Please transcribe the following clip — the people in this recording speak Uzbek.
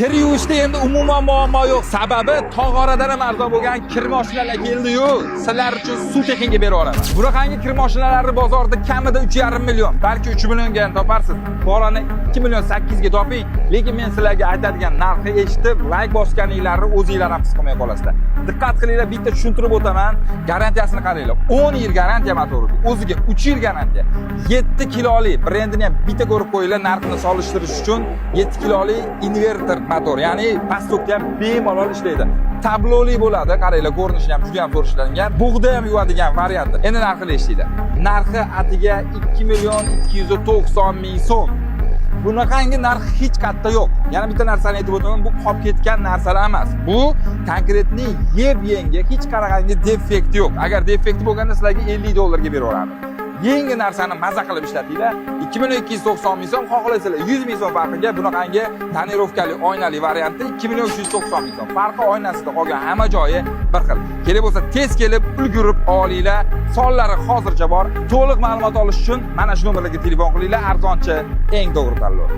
Kir yuvishda endi umuman muammo yo'q. Sababi tog'oradan ham arzon bo'lgan kir mashinalari keldi-yu, sizlar uchun suv tekinga berib yuboraman. Bunaqangi kir mashinalari bozorda kamida 3,5 million, balki 3 millionga ham toparsiz. Borani 2 million 8 ga toping. Lekin men sizlarga aytadigan narxni eshitib, like bosganinglarni o'zingizlar ham his qilmay qolasizlar. Diqqat qilinglar, bitta tushuntirib o'taman. Garantiyasini qaranglar. 10 yil garantiya motoriga, o'ziga 3 yil garantiya. 7 kiloli brendini ham bitta ko'rib qo'yinglar, narxini solishtirish uchun 7 kiloli inverter motor, ya'ni pastokda ham bemalol ishlaydi. Tabloli bo'ladi, qaranglar, ko'rinishi ham juda ham zo'r ishlangan. Bug'da ham yuvadigan varianti. Endi narxini eshitinglar. Narxi atiga 2 million 290 ming so'm. Bunaqangi narx hech qayerda yo'q. Yana bitta narsani aytib o'taman, bu qolib ketgan narsalar emas. Bu konkretni yeb-yengi, hech qanaqangi defekt yo'q. Agar defekti bo'lganda sizlarga 50 dollarga berib yuboramiz. Yangi narsani maza qilib ishlatinglar. 2 million 290 ming so'm, xohlaysizlar 100 ming so'm farqiga bunaqangi tonirovkali oynali variantda 2 million 390 ming so'm. Farqi oynasida qolgan hamma joyi bir xil. Kerak bo'lsa tez kelib ulgurib olinglar. Sonlari hozircha bor. To'liq ma'lumot olish uchun mana shu nomerlarga telefon qilinglar. Arzonchi eng to'g'ri tanlov.